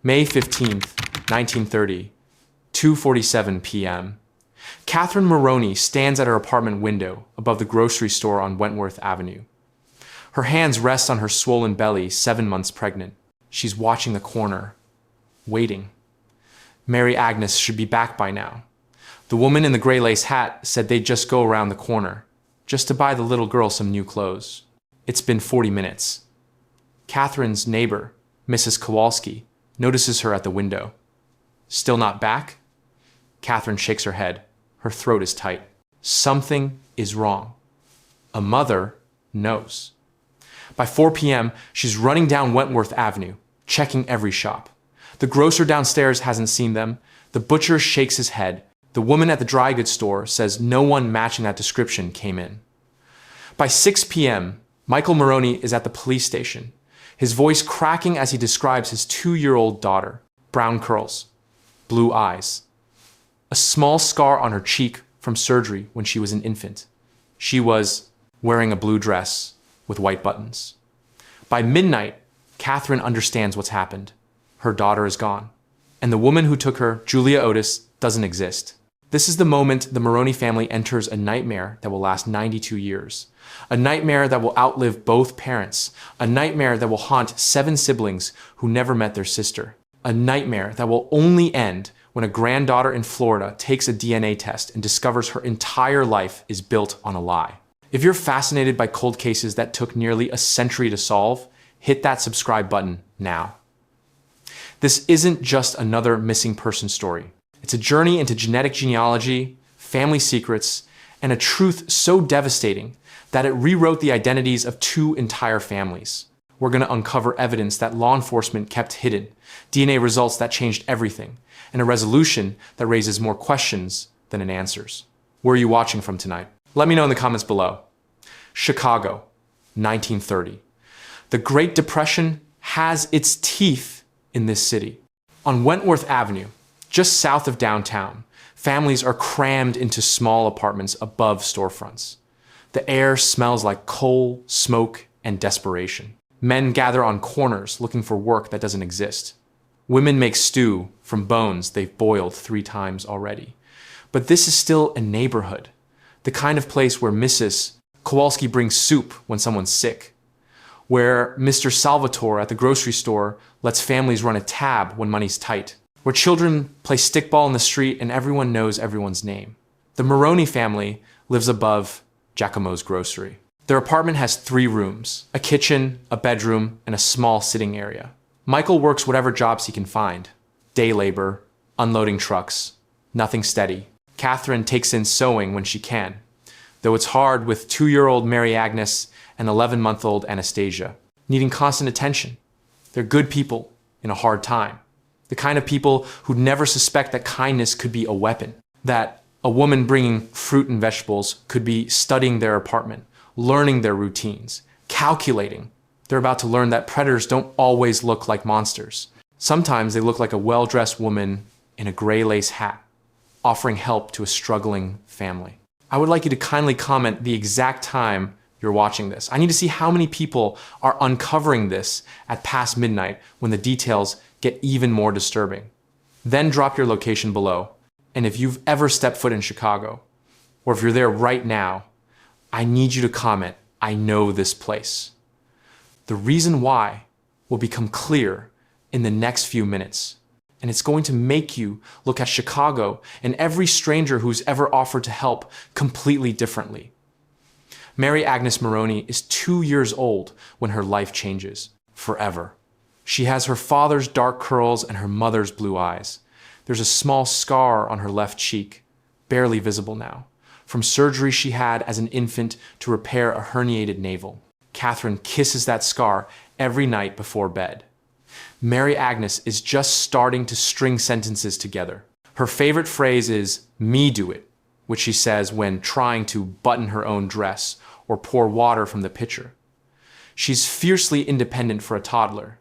May 15th, 1930, 2:47 p.m. Catherine Maroney stands at her apartment window above the grocery store on Wentworth Avenue. Her hands rest on her swollen belly, 7 months pregnant. She's watching the corner, waiting. Mary Agnes should be back by now. The woman in the gray lace hat said they'd just go around the corner, just to buy the little girl some new clothes. It's been 40 minutes. Catherine's neighbor, Mrs. Kowalski, notices her at the window. Still not back? Catherine shakes her head. Her throat is tight. Something is wrong. A mother knows. By 4 p.m., she's running down Wentworth Avenue, checking every shop. The grocer downstairs hasn't seen them. The butcher shakes his head. The woman at the dry goods store says no one matching that description came in. By 6 p.m., Michael Maroney is at the police station, his voice cracking as he describes his 2-year-old daughter. Brown curls, blue eyes, a small scar on her cheek from surgery when she was an infant. She was wearing a blue dress with white buttons. By midnight, Catherine understands what's happened. Her daughter is gone, and the woman who took her, Julia Otis, doesn't exist. This is the moment the Maroney family enters a nightmare that will last 92 years. A nightmare that will outlive both parents. A nightmare that will haunt 7 siblings who never met their sister. A nightmare that will only end when a granddaughter in Florida takes a DNA test and discovers her entire life is built on a lie. If you're fascinated by cold cases that took nearly a century to solve, hit that subscribe button now. This isn't just another missing person story. It's a journey into genetic genealogy, family secrets, and a truth so devastating that it rewrote the identities of 2 entire families. We're going to uncover evidence that law enforcement kept hidden, DNA results that changed everything, and a resolution that raises more questions than it answers. Where are you watching from tonight? Let me know in the comments below. Chicago, 1930. The Great Depression has its teeth in this city. On Wentworth Avenue, just south of downtown, families are crammed into small apartments above storefronts. The air smells like coal, smoke, and desperation. Men gather on corners looking for work that doesn't exist. Women make stew from bones they've boiled 3 times already. But this is still a neighborhood, the kind of place where Mrs. Kowalski brings soup when someone's sick, where Mr. Salvatore at the grocery store lets families run a tab when money's tight, where children play stickball in the street and everyone knows everyone's name. The Maroney family lives above Giacomo's grocery. Their apartment has 3 rooms, a kitchen, a bedroom, and a small sitting area. Michael works whatever jobs he can find. Day labor, unloading trucks, nothing steady. Catherine takes in sewing when she can, though it's hard with 2-year-old Mary Agnes and 11-month-old Anastasia, needing constant attention. They're good people in a hard time. The kind of people who'd never suspect that kindness could be a weapon, that a woman bringing fruit and vegetables could be studying their apartment, learning their routines, calculating. They're about to learn that predators don't always look like monsters. Sometimes they look like a well-dressed woman in a gray lace hat, offering help to a struggling family. I would like you to kindly comment the exact time you're watching this. I need to see how many people are uncovering this at past midnight when the details get even more disturbing. Then drop your location below. And if you've ever stepped foot in Chicago, or if you're there right now, I need you to comment, "I know this place." The reason why will become clear in the next few minutes. And it's going to make you look at Chicago and every stranger who's ever offered to help completely differently. Mary Agnes Maroney is 2 years old when her life changes, forever. She has her father's dark curls and her mother's blue eyes. There's a small scar on her left cheek, barely visible now, from surgery she had as an infant to repair a herniated navel. Catherine kisses that scar every night before bed. Mary Agnes is just starting to string sentences together. Her favorite phrase is, "me do it," which she says when trying to button her own dress or pour water from the pitcher. She's fiercely independent for a toddler.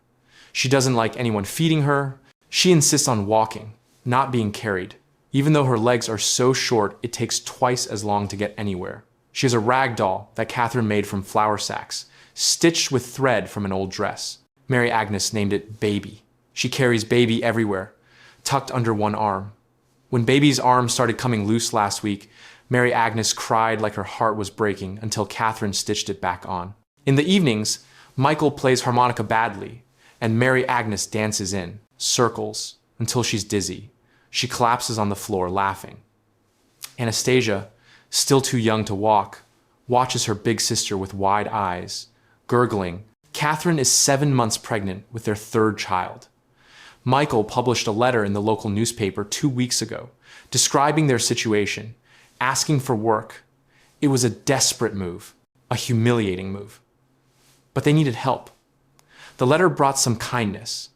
She doesn't like anyone feeding her. She insists on walking, not being carried, even though her legs are so short it takes twice as long to get anywhere. She has a rag doll that Catherine made from flour sacks, stitched with thread from an old dress. Mary Agnes named it Baby. She carries baby everywhere, tucked under one arm. When baby's arm started coming loose last week, Mary Agnes cried like her heart was breaking until Catherine stitched it back on. In the evenings, Michael plays harmonica badly, and Mary Agnes dances in circles until she's dizzy. She collapses on the floor, laughing. Anastasia, still too young to walk, watches her big sister with wide eyes, gurgling. Catherine is 7 months pregnant with their third child. Michael published a letter in the local newspaper 2 weeks ago, describing their situation, asking for work. It was a desperate move, a humiliating move. But they needed help. The letter brought some kindness.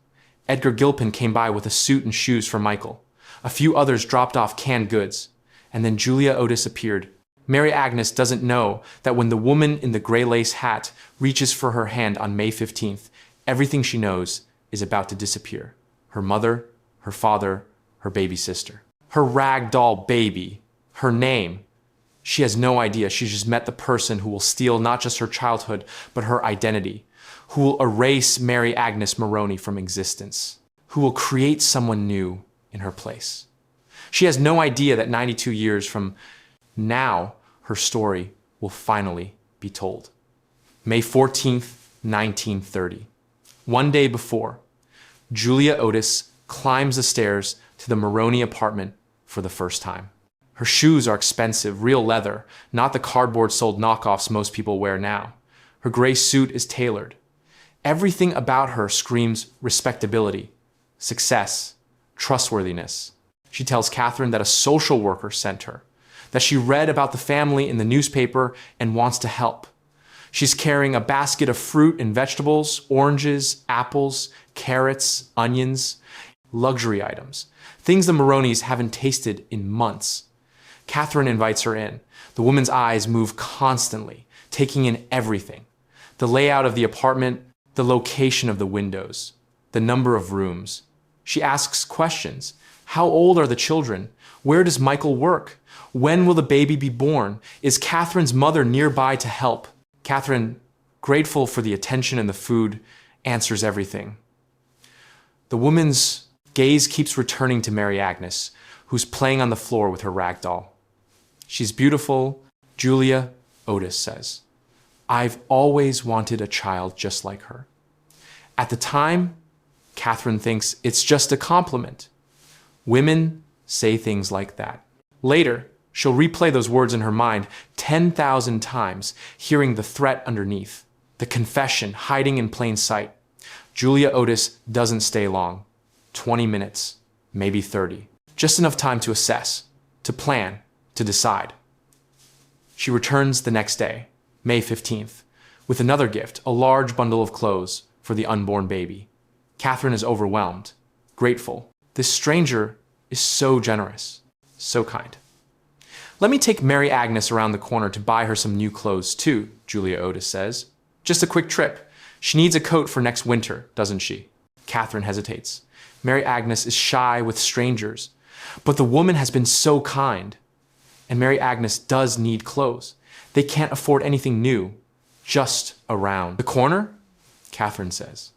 Edgar Gilpin came by with a suit and shoes for Michael. A few others dropped off canned goods. And then Julia Otis appeared. Mary Agnes doesn't know that when the woman in the gray lace hat reaches for her hand on May 15th, everything she knows is about to disappear. Her mother, her father, her baby sister. Her rag doll baby. Her name. She has no idea. She's just met the person who will steal not just her childhood, but her identity. Who will erase Mary Agnes Maroney from existence. Who will create someone new in her place. She has no idea that 92 years from now, her story will finally be told. May 14th, 1930. One day before, Julia Otis climbs the stairs to the Maroney apartment for the first time. Her shoes are expensive, real leather, not the cardboard sold knockoffs most people wear now. Her gray suit is tailored. Everything about her screams respectability, success, trustworthiness. She tells Catherine that a social worker sent her, that she read about the family in the newspaper and wants to help. She's carrying a basket of fruit and vegetables, oranges, apples, carrots, onions, luxury items, things the Maroneys haven't tasted in months. Catherine invites her in. The woman's eyes move constantly, taking in everything. The layout of the apartment, the location of the windows, the number of rooms. She asks questions. How old are the children? Where does Michael work? When will the baby be born? Is Catherine's mother nearby to help? Catherine, grateful for the attention and the food, answers everything. The woman's gaze keeps returning to Mary Agnes, who's playing on the floor with her rag doll. She's beautiful, Julia Otis says. I've always wanted a child just like her. At the time, Catherine thinks it's just a compliment. Women say things like that. Later, she'll replay those words in her mind 10,000 times, hearing the threat underneath, the confession hiding in plain sight. Julia Otis doesn't stay long. 20 minutes, maybe 30. Just enough time to assess, to plan, to decide. She returns the next day, May 15th, with another gift, a large bundle of clothes for the unborn baby. Catherine is overwhelmed, grateful. This stranger is so generous, so kind. Let me take Mary Agnes around the corner to buy her some new clothes too, Julia Otis says. Just a quick trip. She needs a coat for next winter, doesn't she? Catherine hesitates. Mary Agnes is shy with strangers, but the woman has been so kind. And Mary Agnes does need clothes. They can't afford anything new, just around the corner, Catherine says.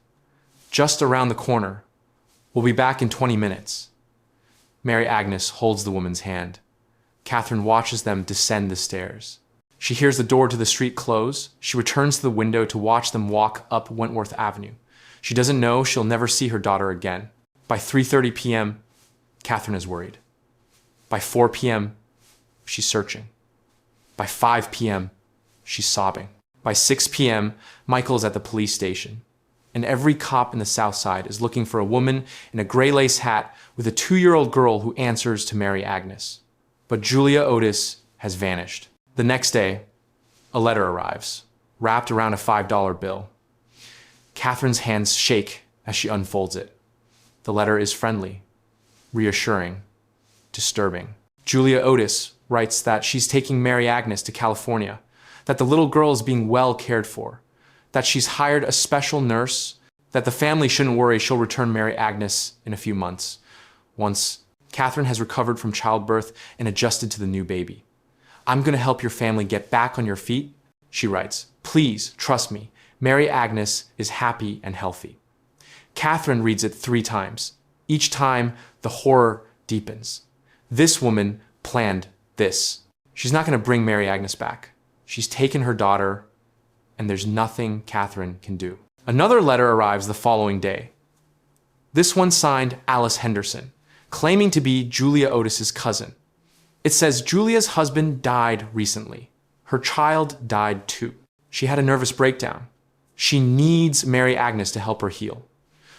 Just around the corner. We'll be back in 20 minutes. Mary Agnes holds the woman's hand. Catherine watches them descend the stairs. She hears the door to the street close. She returns to the window to watch them walk up Wentworth Avenue. She doesn't know she'll never see her daughter again. By 3:30 p.m., Catherine is worried. By 4 p.m., she's searching. By 5 p.m., she's sobbing. By 6 p.m., Michael is at the police station. And every cop in the South Side is looking for a woman in a gray lace hat with a 2-year-old girl who answers to Mary Agnes. But Julia Otis has vanished. The next day, a letter arrives, wrapped around a $5 bill. Catherine's hands shake as she unfolds it. The letter is friendly, reassuring, disturbing. Julia Otis writes that she's taking Mary Agnes to California, that the little girl is being well cared for, that she's hired a special nurse, that the family shouldn't worry, she'll return Mary Agnes in a few months, once Catherine has recovered from childbirth and adjusted to the new baby. I'm going to help your family get back on your feet, she writes. Please, trust me, Mary Agnes is happy and healthy. Catherine reads it 3 times. Each time, the horror deepens. This woman planned this. She's not going to bring Mary Agnes back. She's taken her daughter, and there's nothing Catherine can do. Another letter arrives the following day. This one signed Alice Henderson, claiming to be Julia Otis's cousin. It says Julia's husband died recently. Her child died too. She had a nervous breakdown. She needs Mary Agnes to help her heal.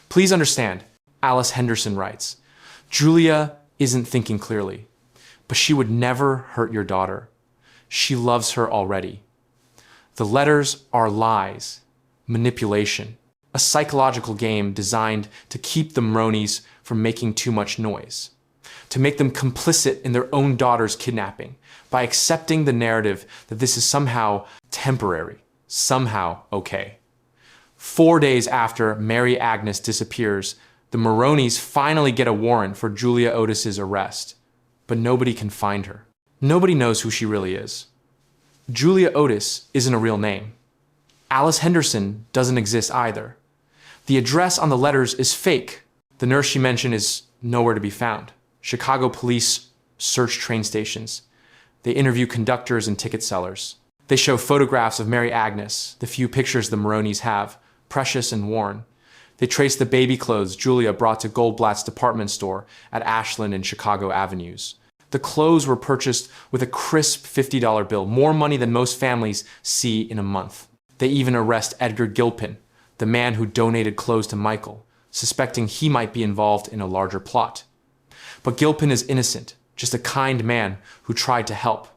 Please understand, Alice Henderson writes, Julia isn't thinking clearly, but she would never hurt your daughter. She loves her already. The letters are lies, manipulation, a psychological game designed to keep the Maroneys from making too much noise, to make them complicit in their own daughter's kidnapping by accepting the narrative that this is somehow temporary, somehow okay. 4 days after Mary Agnes disappears, the Maroneys finally get a warrant for Julia Otis's arrest, but nobody can find her. Nobody knows who she really is. Julia Otis isn't a real name. Alice Henderson doesn't exist either. The address on the letters is fake. The nurse she mentioned is nowhere to be found. Chicago police search train stations. They interview conductors and ticket sellers. They show photographs of Mary Agnes, the few pictures the Maroneys have, precious and worn. They trace the baby clothes Julia brought to Goldblatt's department store at Ashland and Chicago Avenues. The clothes were purchased with a crisp $50 bill, more money than most families see in a month. They even arrest Edgar Gilpin, the man who donated clothes to Michael, suspecting he might be involved in a larger plot. But Gilpin is innocent, just a kind man who tried to help.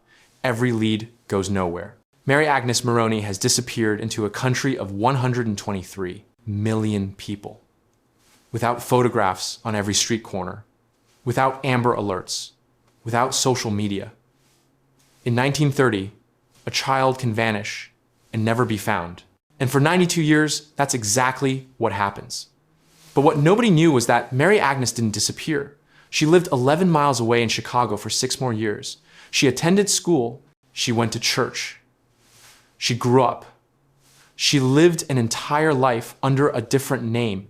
Every lead goes nowhere. Mary Agnes Maroney has disappeared into a country of 123 million people, without photographs on every street corner, without Amber Alerts, without social media. In 1930, a child can vanish and never be found. And for 92 years, that's exactly what happens. But what nobody knew was that Mary Agnes didn't disappear. She lived 11 miles away in Chicago for 6 more years. She attended school. She went to church. She grew up. She lived an entire life under a different name,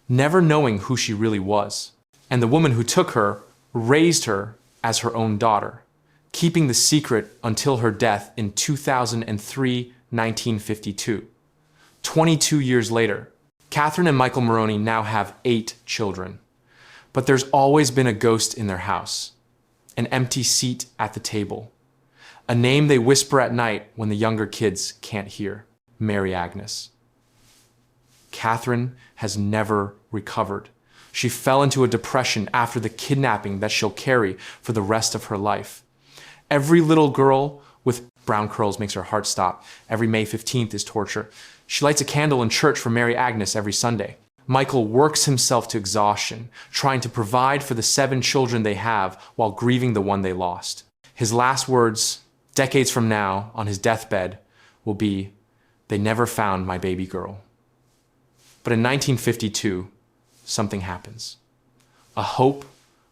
never knowing who she really was. And the woman who took her raised her as her own daughter, keeping the secret until her death in 2003, 1952. 22 years later, Catherine and Michael Maroney now have 8 children. But there's always been a ghost in their house, an empty seat at the table, a name they whisper at night when the younger kids can't hear: Mary Agnes. Catherine has never recovered. She fell into a depression after the kidnapping that she'll carry for the rest of her life. Every little girl with brown curls makes her heart stop. Every May 15th is torture. She lights a candle in church for Mary Agnes every Sunday. Michael works himself to exhaustion, trying to provide for the 7 children they have while grieving the one they lost. His last words, decades from now, on his deathbed, will be, "They never found my baby girl." But in 1952, something happens. A hope,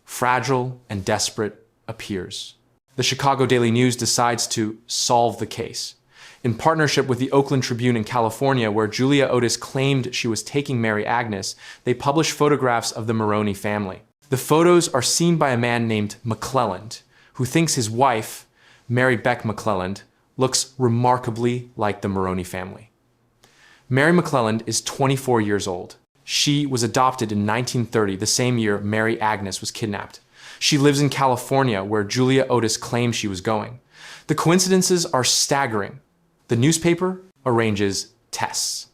fragile and desperate, appears. The Chicago Daily News decides to solve the case. In partnership with the Oakland Tribune in California, where Julia Otis claimed she was taking Mary Agnes, they published photographs of the Maroney family. The photos are seen by a man named McClelland, who thinks his wife, Mary Beck McClelland, looks remarkably like the Maroney family. Mary McClelland is 24 years old. She was adopted in 1930, the same year Mary Agnes was kidnapped. She lives in California, where Julia Otis claims she was going. The coincidences are staggering. The newspaper arranges tests.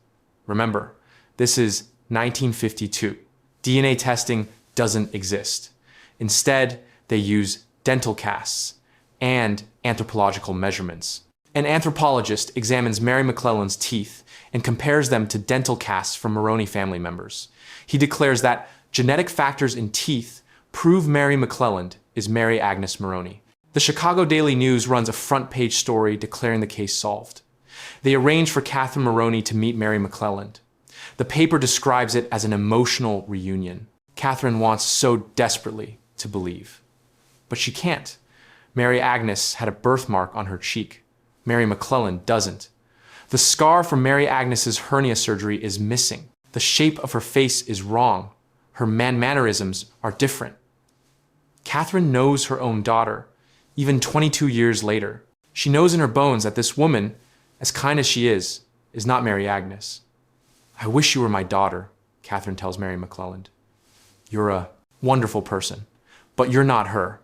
Remember, this is 1952. DNA testing doesn't exist. Instead, they use dental casts and anthropological measurements. An anthropologist examines Mary McClelland's teeth and compares them to dental casts from Maroney family members. He declares that genetic factors in teeth prove Mary McClelland is Mary Agnes Maroney. The Chicago Daily News runs a front-page story declaring the case solved. They arrange for Catherine Maroney to meet Mary McClelland. The paper describes it as an emotional reunion. Catherine wants so desperately to believe. But she can't. Mary Agnes had a birthmark on her cheek. Mary McClelland doesn't. The scar from Mary Agnes's hernia surgery is missing. The shape of her face is wrong. Her mannerisms are different. Catherine knows her own daughter, even 22 years later. She knows in her bones that this woman, as kind as she is not Mary Agnes. "I wish you were my daughter," Catherine tells Mary McClelland. "You're a wonderful person, but you're not her."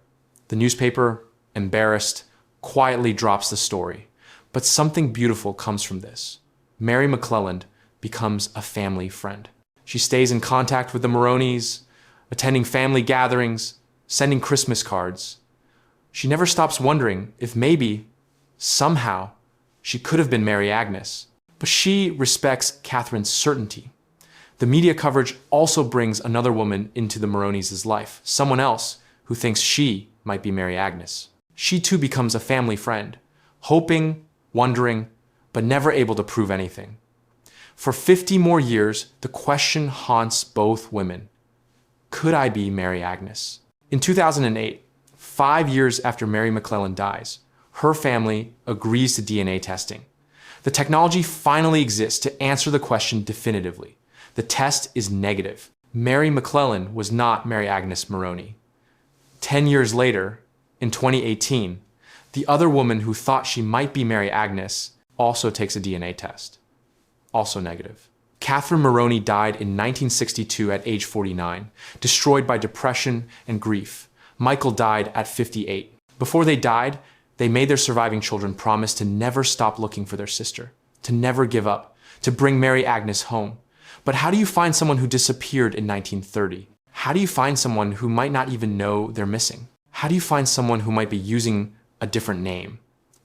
The newspaper, embarrassed, quietly drops the story. But something beautiful comes from this. Mary McClelland becomes a family friend. She stays in contact with the Maroneys, attending family gatherings, sending Christmas cards. She never stops wondering if maybe, somehow, she could have been Mary Agnes. But she respects Catherine's certainty. The media coverage also brings another woman into the Maroneys' life, someone else who thinks she might be Mary Agnes. She too becomes a family friend, hoping, wondering, but never able to prove anything. For 50 more years, the question haunts both women. Could I be Mary Agnes? In 2008, 5 years after Mary McClelland dies, her family agrees to DNA testing. The technology finally exists to answer the question definitively. The test is negative. Mary McClelland was not Mary Agnes Maroney. 10 years later, in 2018, the other woman who thought she might be Mary Agnes also takes a DNA test. Also negative. Catherine Maroney died in 1962 at age 49, destroyed by depression and grief. Michael died at 58. Before they died, they made their surviving children promise to never stop looking for their sister, to never give up, to bring Mary Agnes home. But how do you find someone who disappeared in 1930? How do you find someone who might not even know they're missing? How do you find someone who might be using a different name,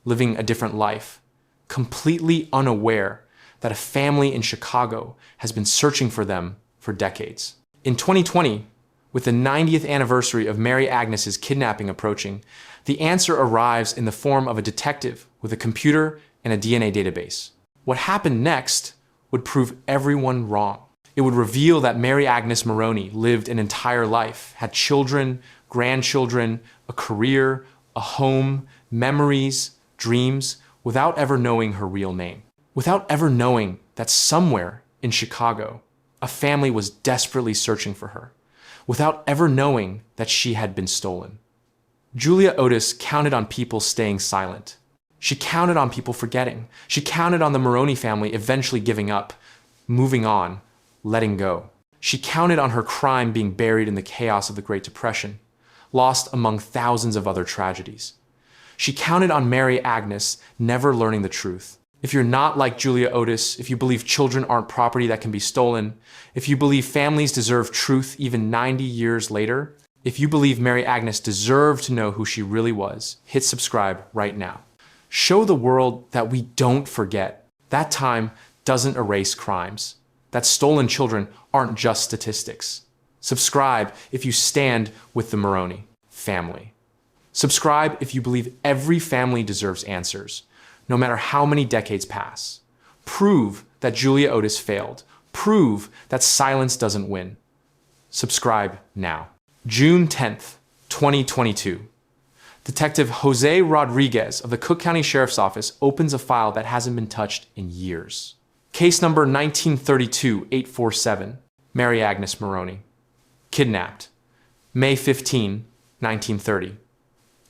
living a different life, completely unaware that a family in Chicago has been searching for them for decades? In 2020, with the 90th anniversary of Mary Agnes's kidnapping approaching, the answer arrives in the form of a detective with a computer and a DNA database. What happened next would prove everyone wrong. It would reveal that Mary Agnes Maroney lived an entire life, had children, grandchildren, a career, a home, memories, dreams, without ever knowing her real name. Without ever knowing that somewhere in Chicago, a family was desperately searching for her. Without ever knowing that she had been stolen. Julia Otis counted on people staying silent. She counted on people forgetting. She counted on the Maroney family eventually giving up, moving on, letting go. She counted on her crime being buried in the chaos of the Great Depression, lost among thousands of other tragedies. She counted on Mary Agnes never learning the truth. If you're not like Julia Otis, if you believe children aren't property that can be stolen, if you believe families deserve truth even 90 years later, if you believe Mary Agnes deserved to know who she really was, hit subscribe right now. Show the world that we don't forget. That time doesn't erase crimes. That stolen children aren't just statistics. Subscribe if you stand with the Maroney family. Subscribe if you believe every family deserves answers, no matter how many decades pass. Prove that Julia Otis failed. Prove that silence doesn't win. Subscribe now. June 10th, 2022. Detective Jose Rodriguez of the Cook County Sheriff's Office opens a file that hasn't been touched in years. Case number 1932-847, Mary Agnes Maroney. Kidnapped, May 15, 1930.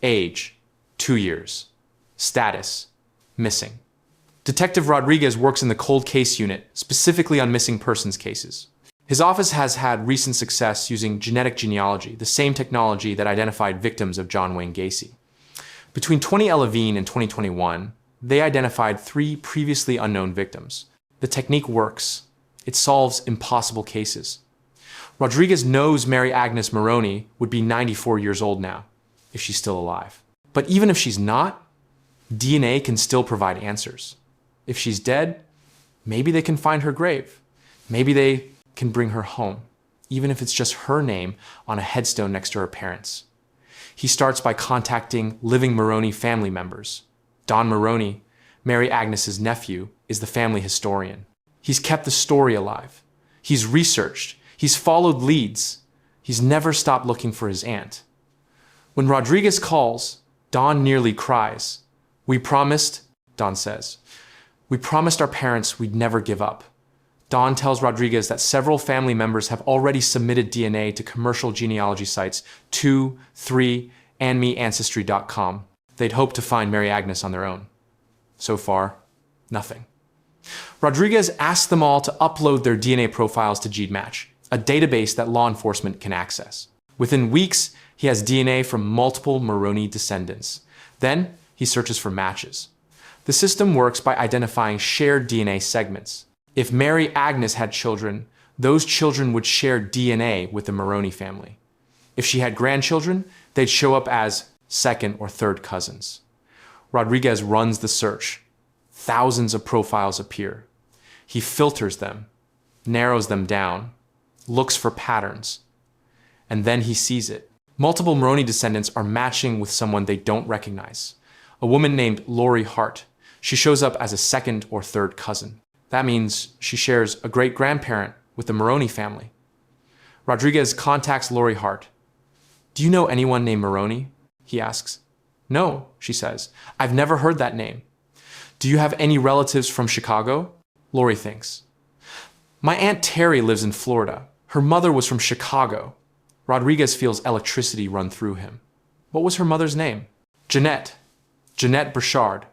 Age, 2 years. Status, missing. Detective Rodriguez works in the cold case unit, specifically on missing persons cases. His office has had recent success using genealogy, the same technology that identified victims of John Wayne Gacy. Between 2011 and 2021, they identified 3 previously unknown victims. The technique works. It solves impossible cases. Rodriguez knows Mary Agnes Maroney would be 94 years old now, if she's still alive. But even if she's not, DNA can still provide answers. If she's dead, maybe they can find her grave. Maybe they can bring her home, even if it's just her name on a headstone next to her parents. He starts by contacting living Maroney family members. Don Maroney, Mary Agnes's nephew, is the family historian. He's kept the story alive. He's researched. He's followed leads. He's never stopped looking for his aunt. When Rodriguez calls, Don nearly cries. "We promised," Don says, "we promised our parents we'd never give up. Dawn tells Rodriguez that several family members have already submitted DNA to commercial genealogy sites 2, 3, and meancestry.com. They'd hoped to find Mary Agnes on their own. So far, nothing. Rodriguez asked them all to upload their DNA profiles to GeneMatch, a database that law enforcement can access. Within weeks, he has DNA from multiple Maroney descendants. Then, he searches for matches. The system works by identifying shared DNA segments. If Mary Agnes had children, those children would share DNA with the Maroney family. If she had grandchildren, they'd show up as second or third cousins. Rodriguez runs the search. Thousands of profiles appear. He filters them, narrows them down, looks for patterns, and then he sees it. Multiple Maroney descendants are matching with someone they don't recognize. A woman named Lori Hart. She shows up as a second or third cousin. That means she shares a great-grandparent with the Maroney family. Rodriguez contacts Lori Hart. "Do you know anyone named Maroney?" he asks. "No," she says. "I've never heard that name." "Do you have any relatives from Chicago?" Lori thinks. "My Aunt Terry lives in Florida. Her mother was from Chicago." Rodriguez feels electricity run through him. What was her mother's name? Jeanette Burchard.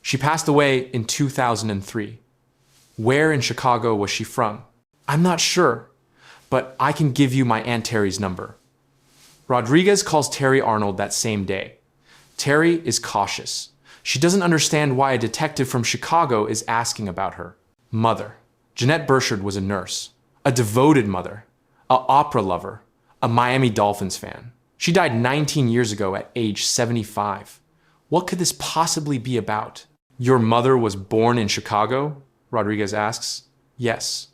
She passed away in 2003. Where in Chicago was she from? "I'm not sure, but I can give you my Aunt Terry's number." Rodriguez calls Terry Arnold that same day. Terry is cautious. She doesn't understand why a detective from Chicago is asking about her mother. Jeanette Burchard was a nurse, a devoted mother, an opera lover, a Miami Dolphins fan. She died 19 years ago at age 75. What could this possibly be about? "Your mother was born in Chicago?" Rodriguez asks. "Yes.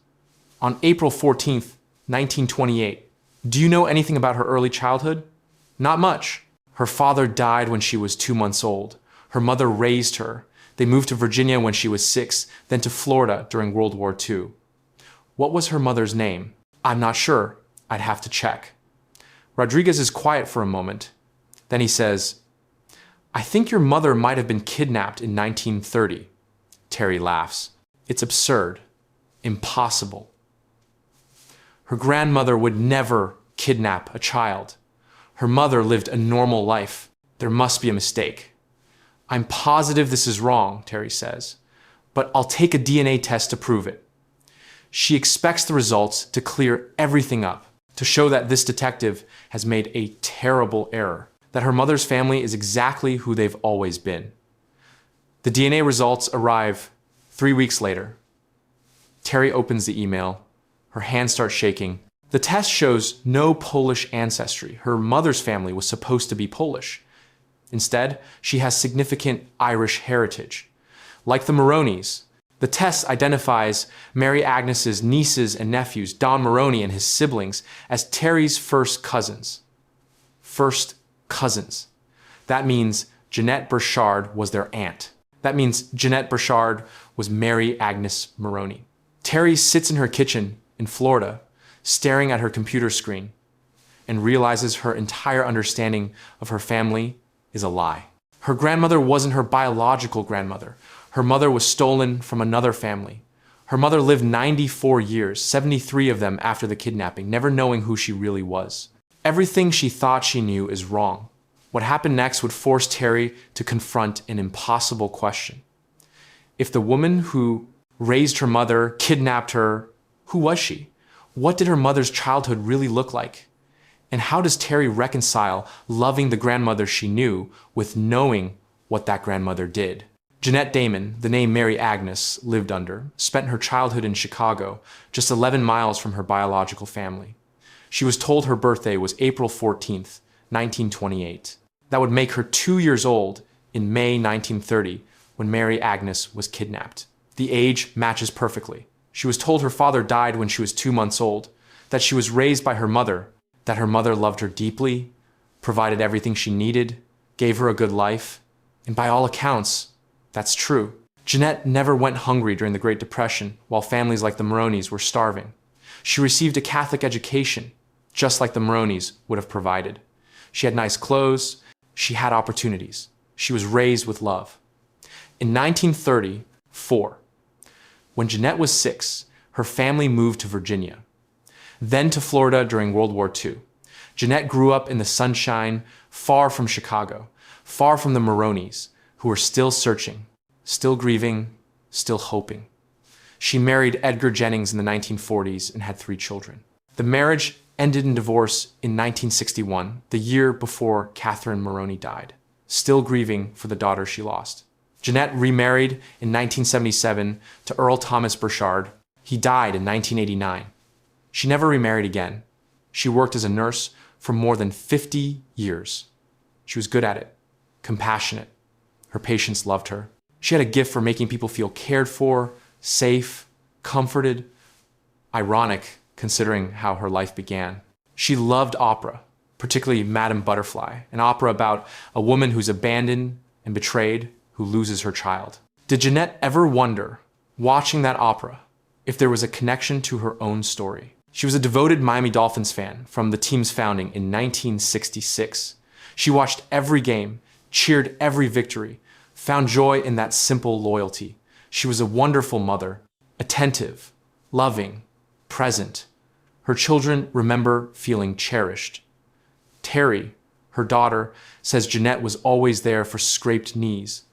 On April 14th, 1928. Do you know anything about her early childhood?" "Not much. Her father died when she was 2 months old. Her mother raised her. They moved to Virginia when she was 6, then to Florida during World War II. "What was her mother's name?" "I'm not sure. I'd have to check." Rodriguez is quiet for a moment. Then he says, "I think your mother might have been kidnapped in 1930. Terry laughs. "It's absurd. Impossible. Her grandmother would never kidnap a child. Her mother lived a normal life. There must be a mistake." "I'm positive this is wrong," Terry says, "but I'll take a DNA test to prove it." She expects the results to clear everything up, to show that this detective has made a terrible error, that her mother's family is exactly who they've always been. The DNA results arrive 3 weeks later. Terry opens the email. Her hand starts shaking. The test shows no Polish ancestry. Her mother's family was supposed to be Polish. Instead, she has significant Irish heritage. Like the Maroneys, the test identifies Mary Agnes's nieces and nephews, Don Maroney and his siblings, as Terry's first cousins. First cousins. That means Jeanette Burchard was their aunt. That means Jeanette Burchard was Mary Agnes Maroney. Terry sits in her kitchen in Florida, staring at her computer screen, and realizes her entire understanding of her family is a lie. Her grandmother wasn't her biological grandmother. Her mother was stolen from another family. Her mother lived 94 years, 73 of them after the kidnapping, never knowing who she really was. Everything she thought she knew is wrong. What happened next would force Terry to confront an impossible question. If the woman who raised her mother, kidnapped her, who was she? What did her mother's childhood really look like? And how does Terry reconcile loving the grandmother she knew with knowing what that grandmother did? Jeanette Damon, the name Mary Agnes lived under, spent her childhood in Chicago, just 11 miles from her biological family. She was told her birthday was April 14th, 1928. That would make her 2 years old in May 1930 when Mary Agnes was kidnapped. The age matches perfectly. She was told her father died when she was 2 months old, that she was raised by her mother, that her mother loved her deeply, provided everything she needed, gave her a good life, and by all accounts, that's true. Jeanette never went hungry during the Great Depression while families like the Maroneys were starving. She received a Catholic education, just like the Maroneys would have provided. She had nice clothes, she had opportunities. She was raised with love. In 1934, when Jeanette was 6, her family moved to Virginia, then to Florida during World War II. Jeanette grew up in the sunshine, far from Chicago, far from the Maroneys, who were still searching, still grieving, still hoping. She married Edgar Jennings in the 1940s and had 3 children. The marriage ended in divorce in 1961, the year before Catherine Maroney died, still grieving for the daughter she lost. Jeanette remarried in 1977 to Earl Thomas Burchard. He died in 1989. She never remarried again. She worked as a nurse for more than 50 years. She was good at it, compassionate. Her patients loved her. She had a gift for making people feel cared for, safe, comforted. Ironic, considering how her life began. She loved opera, particularly Madame Butterfly, an opera about a woman who's abandoned and betrayed, who loses her child. Did Jeanette ever wonder, watching that opera, if there was a connection to her own story? She was a devoted Miami Dolphins fan from the team's founding in 1966. She watched every game, cheered every victory, found joy in that simple loyalty. She was a wonderful mother, attentive, loving, present. Her children remember feeling cherished. Terry, her daughter, says Jeanette was always there for scraped knees,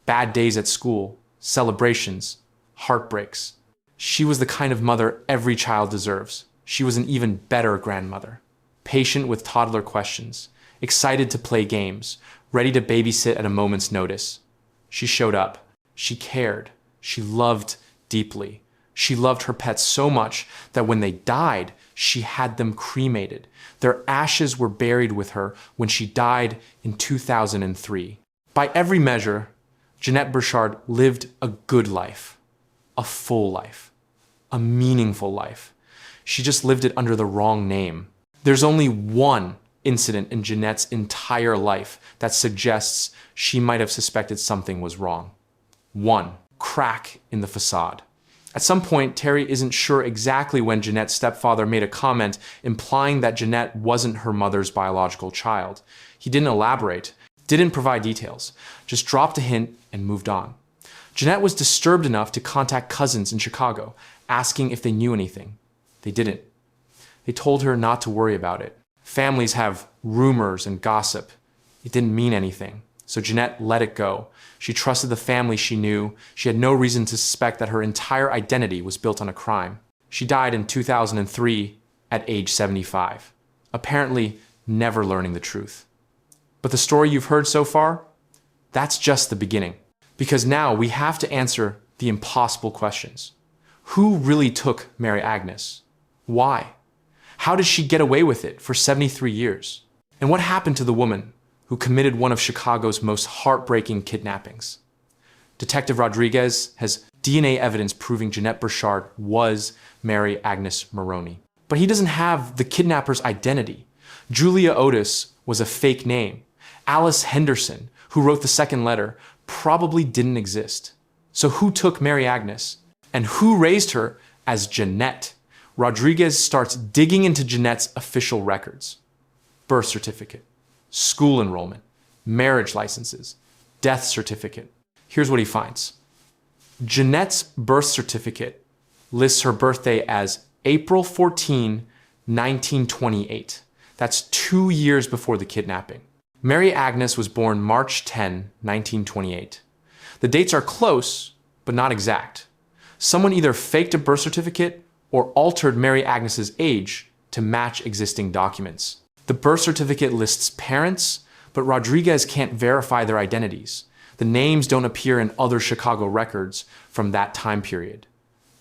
bad days at school, celebrations, heartbreaks. She was the kind of mother every child deserves. She was an even better grandmother, patient with toddler questions, excited to play games, ready to babysit at a moment's notice. She showed up. She cared. She loved deeply. She loved her pets so much that when they died, she had them cremated. Their ashes were buried with her when she died in 2003. By every measure, Jeanette Burchard lived a good life, a full life, a meaningful life. She just lived it under the wrong name. There's only one incident in Jeanette's entire life that suggests she might have suspected something was wrong. One crack in the facade. At some point, Terry isn't sure exactly when Jeanette's stepfather made a comment implying that Jeanette wasn't her mother's biological child. He didn't elaborate, didn't provide details, just dropped a hint and moved on. Jeanette was disturbed enough to contact cousins in Chicago, asking if they knew anything. They didn't. They told her not to worry about it. Families have rumors and gossip. It didn't mean anything. So Jeanette let it go. She trusted the family she knew. She had no reason to suspect that her entire identity was built on a crime. She died in 2003 at age 75, apparently never learning the truth. But the story you've heard so far, that's just the beginning. Because now we have to answer the impossible questions. Who really took Mary Agnes? Why? How did she get away with it for 73 years? And what happened to the woman who committed one of Chicago's most heartbreaking kidnappings? Detective Rodriguez has DNA evidence proving Jeanette Burchard was Mary Agnes Maroney. But he doesn't have the kidnapper's identity. Julia Otis was a fake name. Alice Henderson, who wrote the second letter, probably didn't exist. So who took Mary Agnes? And who raised her as Jeanette? Rodriguez starts digging into Jeanette's official records. Birth certificate, school enrollment, marriage licenses, death certificate. Here's what he finds. Jeanette's birth certificate lists her birthday as April 14, 1928. That's 2 years before the kidnapping. Mary Agnes was born March 10, 1928. The dates are close, but not exact. Someone either faked a birth certificate or altered Mary Agnes's age to match existing documents. The birth certificate lists parents, but Rodriguez can't verify their identities. The names don't appear in other Chicago records from that time period.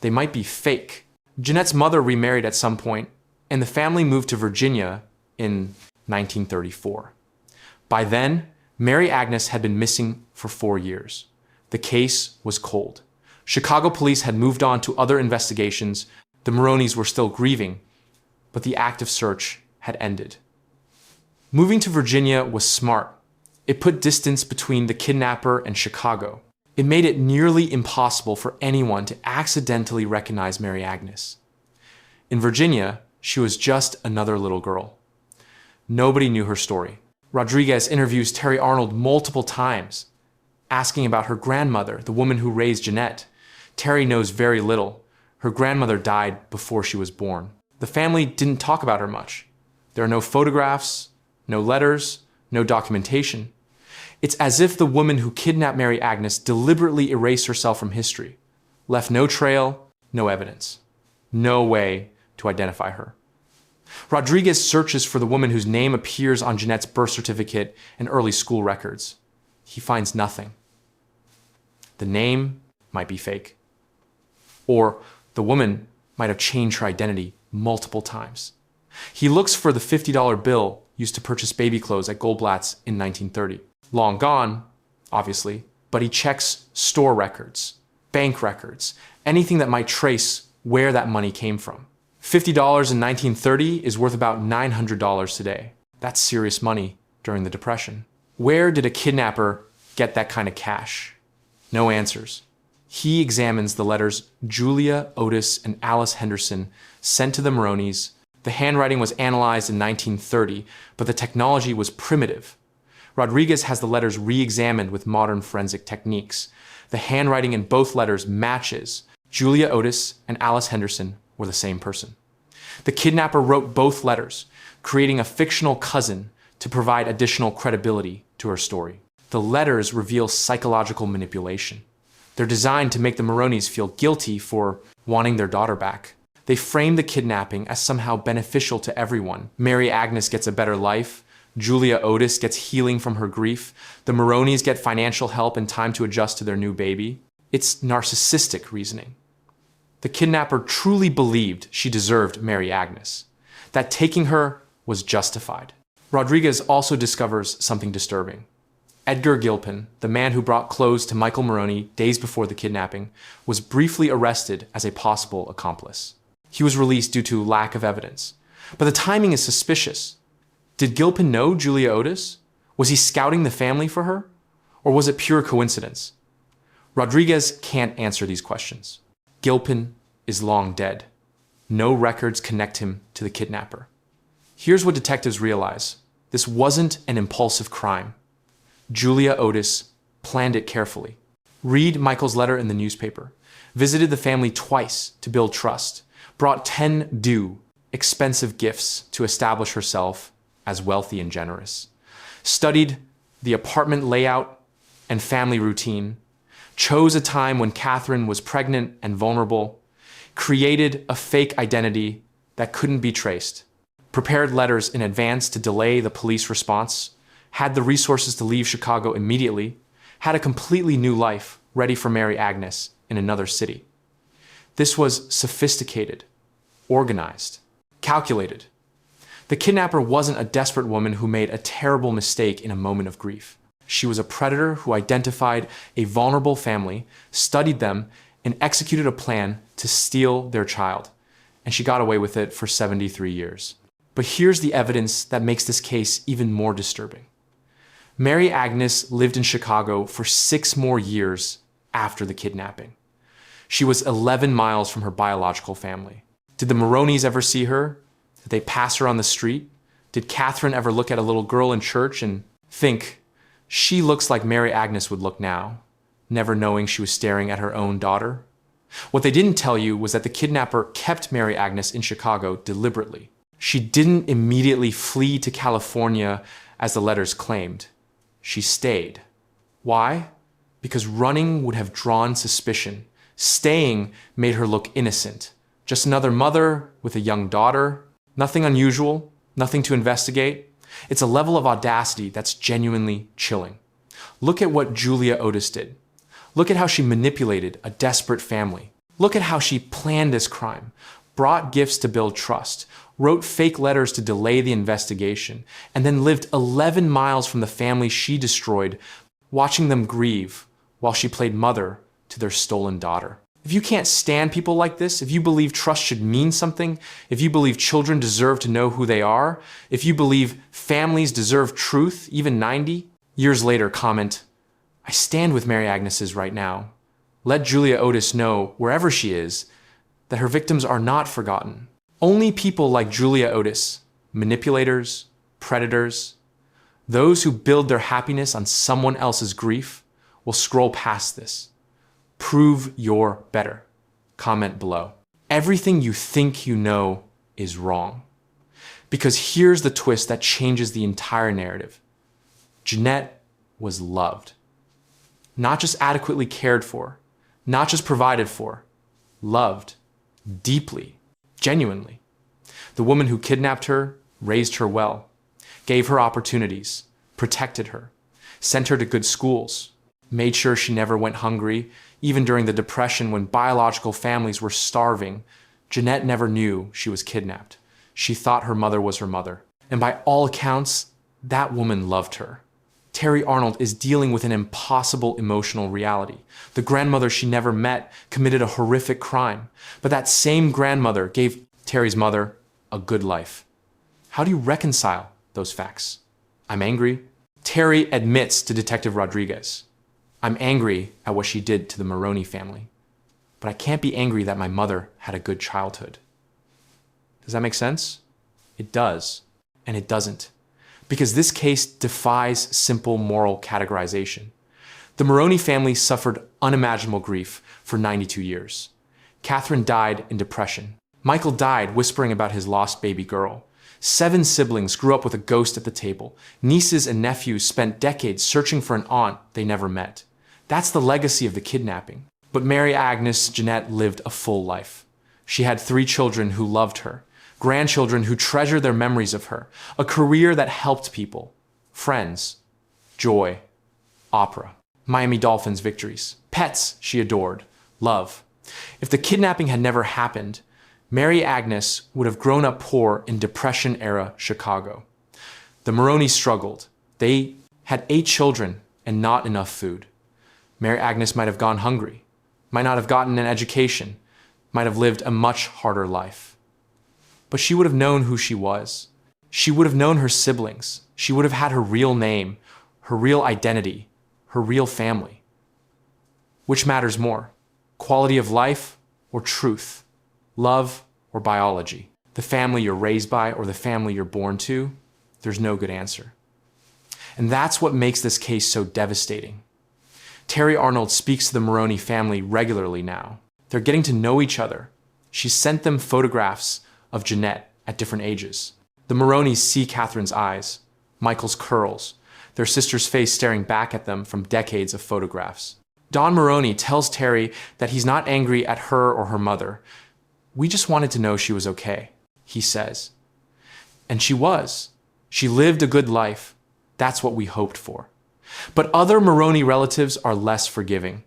They might be fake. Jeanette's mother remarried at some point, and the family moved to Virginia in 1934. By then, Mary Agnes had been missing for 4 years. The case was cold. Chicago police had moved on to other investigations. The Maroneys were still grieving, but the active search had ended. Moving to Virginia was smart. It put distance between the kidnapper and Chicago. It made it nearly impossible for anyone to accidentally recognize Mary Agnes. In Virginia, she was just another little girl. Nobody knew her story. Rodriguez interviews Terry Arnold multiple times, asking about her grandmother, the woman who raised Jeanette. Terry knows very little. Her grandmother died before she was born. The family didn't talk about her much. There are no photographs, no letters, no documentation. It's as if the woman who kidnapped Mary Agnes deliberately erased herself from history, left no trail, no evidence, no way to identify her. Rodriguez searches for the woman whose name appears on Jeanette's birth certificate and early school records. He finds nothing. The name might be fake. Or the woman might have changed her identity multiple times. He looks for the $50 bill used to purchase baby clothes at Goldblatt's in 1930. Long gone, obviously, but he checks store records, bank records, anything that might trace where that money came from. $50 in 1930 is worth about $900 today. That's serious money during the Depression. Where did a kidnapper get that kind of cash? No answers. He examines the letters Julia, Otis, and Alice Henderson sent to the Maroneys. The handwriting was analyzed in 1930, but the technology was primitive. Rodriguez has the letters re-examined with modern forensic techniques. The handwriting in both letters matches. Julia Otis and Alice Henderson were the same person. The kidnapper wrote both letters, creating a fictional cousin to provide additional credibility to her story. The letters reveal psychological manipulation. They're designed to make the Maroneys feel guilty for wanting their daughter back. They frame the kidnapping as somehow beneficial to everyone. Mary Agnes gets a better life. Julia Otis gets healing from her grief. The Maroneys get financial help and time to adjust to their new baby. It's narcissistic reasoning. The kidnapper truly believed she deserved Mary Agnes, that taking her was justified. Rodriguez also discovers something disturbing. Edgar Gilpin, the man who brought clothes to Michael Maroney days before the kidnapping, was briefly arrested as a possible accomplice. He was released due to lack of evidence. But the timing is suspicious. Did Gilpin know Julia Otis? Was he scouting the family for her? Or was it pure coincidence? Rodriguez can't answer these questions. Gilpin is long dead. No records connect him to the kidnapper. Here's what detectives realize. This wasn't an impulsive crime. Julia Otis planned it carefully. Read Michael's letter in the newspaper. Visited the family twice to build trust. Brought 10 due, expensive gifts to establish herself as wealthy and generous. Studied the apartment layout and family routine. Chose a time when Catherine was pregnant and vulnerable. Created a fake identity that couldn't be traced. Prepared letters in advance to delay the police response. Had the resources to leave Chicago immediately. Had a completely new life ready for Mary Agnes in another city. This was sophisticated, organized, calculated. The kidnapper wasn't a desperate woman who made a terrible mistake in a moment of grief. She was a predator who identified a vulnerable family, studied them, and executed a plan to steal their child. And she got away with it for 73 years. But here's the evidence that makes this case even more disturbing. Mary Agnes lived in Chicago for 6 more years after the kidnapping. She was 11 miles from her biological family. Did the Maroneys ever see her? Did they pass her on the street? Did Catherine ever look at a little girl in church and think, she looks like Mary Agnes would look now, never knowing she was staring at her own daughter? What they didn't tell you was that the kidnapper kept Mary Agnes in Chicago deliberately. She didn't immediately flee to California as the letters claimed. She stayed. Why? Because running would have drawn suspicion. Staying made her look innocent. Just another mother with a young daughter. Nothing unusual, nothing to investigate. It's a level of audacity that's genuinely chilling. Look at what Julia Otis did. Look at how she manipulated a desperate family. Look at how she planned this crime, brought gifts to build trust, wrote fake letters to delay the investigation, and then lived 11 miles from the family she destroyed, watching them grieve while she played mother to their stolen daughter. If you can't stand people like this, if you believe trust should mean something, if you believe children deserve to know who they are, if you believe families deserve truth, even 90 years later, comment, I stand with Mary Agnes's right now. Let Julia Otis know, wherever she is, that her victims are not forgotten. Only people like Julia Otis, manipulators, predators, those who build their happiness on someone else's grief, will scroll past this. Prove you're better. Comment below. Everything you think you know is wrong. Because here's the twist that changes the entire narrative. Jeanette was loved. Not just adequately cared for, not just provided for, loved deeply, genuinely. The woman who kidnapped her raised her well, gave her opportunities, protected her, sent her to good schools, made sure she never went hungry. Even during the Depression, when biological families were starving, Jeanette never knew she was kidnapped. She thought her mother was her mother. And by all accounts, that woman loved her. Terry Arnold is dealing with an impossible emotional reality. The grandmother she never met committed a horrific crime, but that same grandmother gave Terry's mother a good life. How do you reconcile those facts? I'm angry. Terry admits to Detective Rodriguez, I'm angry at what she did to the Maroney family, but I can't be angry that my mother had a good childhood. Does that make sense? It does, and it doesn't. Because this case defies simple moral categorization. The Maroney family suffered unimaginable grief for 92 years. Catherine died in depression. Michael died whispering about his lost baby girl. 7 siblings grew up with a ghost at the table. Nieces and nephews spent decades searching for an aunt they never met. That's the legacy of the kidnapping. But Mary Agnes Jeanette lived a full life. She had 3 children who loved her, grandchildren who treasure their memories of her, a career that helped people, friends, joy, opera, Miami Dolphins victories, pets she adored, love. If the kidnapping had never happened, Mary Agnes would have grown up poor in Depression-era Chicago. The Maroneys struggled. They had 8 children and not enough food. Mary Agnes might have gone hungry, might not have gotten an education, might have lived a much harder life. But she would have known who she was. She would have known her siblings. She would have had her real name, her real identity, her real family. Which matters more, quality of life or truth, love or biology? The family you're raised by or the family you're born to? There's no good answer. And that's what makes this case so devastating. Terry Arnold speaks to the Maroney family regularly now. They're getting to know each other. She sent them photographs of Jeanette at different ages. The Maroneys see Catherine's eyes, Michael's curls, their sister's face staring back at them from decades of photographs. Don Maroney tells Terry that he's not angry at her or her mother. We just wanted to know she was okay, he says. And she was. She lived a good life. That's what we hoped for. But other Maroney relatives are less forgiving.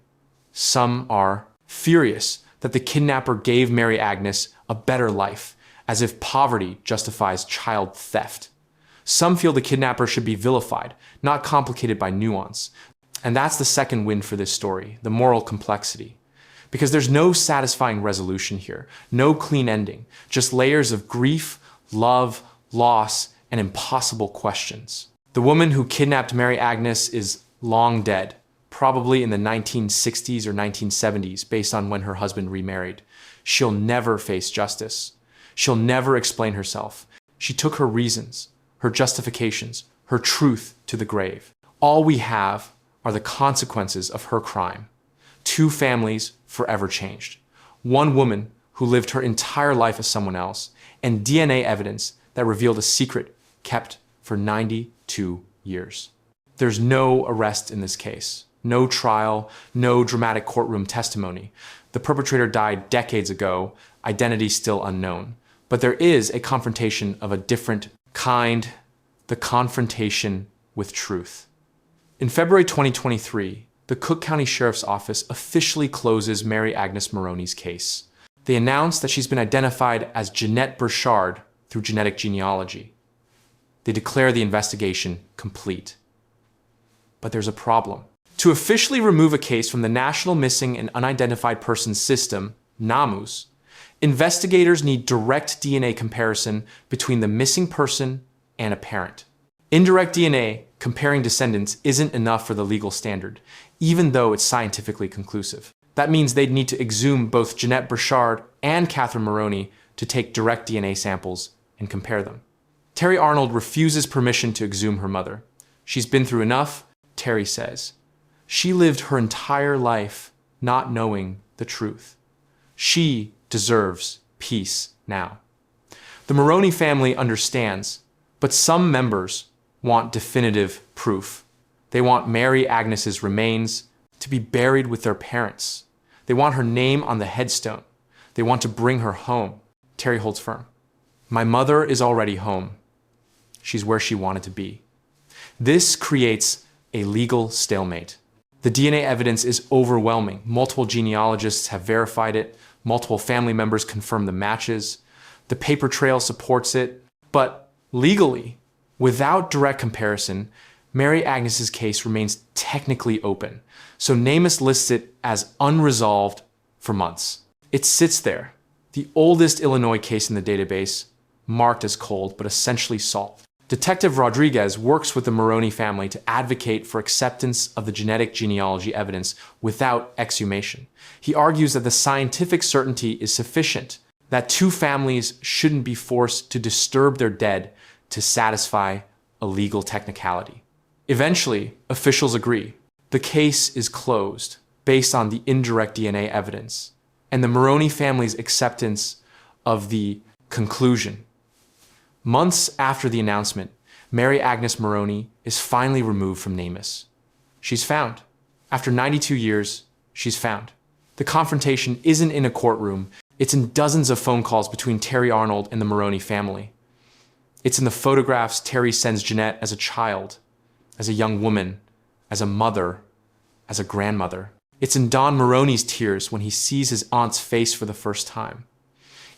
Some are furious that the kidnapper gave Mary Agnes a better life, as if poverty justifies child theft. Some feel the kidnapper should be vilified, not complicated by nuance. And that's the second win for this story, the moral complexity. Because there's no satisfying resolution here, no clean ending, just layers of grief, love, loss, and impossible questions. The woman who kidnapped Mary Agnes is long dead, probably in the 1960s or 1970s, based on when her husband remarried. She'll never face justice. She'll never explain herself. She took her reasons, her justifications, her truth to the grave. All we have are the consequences of her crime. 2 families forever changed. 1 woman who lived her entire life as someone else, and DNA evidence that revealed a secret kept for 92 years. There's no arrest in this case, no trial, no dramatic courtroom testimony. The perpetrator died decades ago, identity still unknown. But there is a confrontation of a different kind, the confrontation with truth. In February 2023, the Cook County Sheriff's Office officially closes Mary Agnes Maroney's case. They announce that she's been identified as Jeanette Burchard through genetic genealogy. They declare the investigation complete. But there's a problem. To officially remove a case from the National Missing and Unidentified Persons System, NAMUS, investigators need direct DNA comparison between the missing person and a parent. Indirect DNA comparing descendants isn't enough for the legal standard, even though it's scientifically conclusive. That means they'd need to exhume both Jeanette Burchard and Catherine Maroney to take direct DNA samples and compare them. Terry Arnold refuses permission to exhume her mother. She's been through enough, Terry says. She lived her entire life not knowing the truth. She deserves peace now. The Maroney family understands, but some members want definitive proof. They want Mary Agnes's remains to be buried with their parents. They want her name on the headstone. They want to bring her home. Terry holds firm. My mother is already home. She's where she wanted to be. This creates a legal stalemate. The DNA evidence is overwhelming. Multiple genealogists have verified it. Multiple family members confirm the matches. The paper trail supports it. But legally, without direct comparison, Mary Agnes's case remains technically open. So NamUs lists it as unresolved for months. It sits there, the oldest Illinois case in the database, marked as cold, but essentially solved. Detective Rodriguez works with the Maroney family to advocate for acceptance of the genetic genealogy evidence without exhumation. He argues that the scientific certainty is sufficient, that two families shouldn't be forced to disturb their dead to satisfy a legal technicality. Eventually, officials agree. The case is closed based on the indirect DNA evidence and the Maroney family's acceptance of the conclusion. Months after the announcement, Mary Agnes Maroney is finally removed from NamUs. She's found. After 92 years, she's found. The confrontation isn't in a courtroom. It's in dozens of phone calls between Terry Arnold and the Maroney family. It's in the photographs Terry sends Jeanette as a child, as a young woman, as a mother, as a grandmother. It's in Don Maroney's tears when he sees his aunt's face for the first time.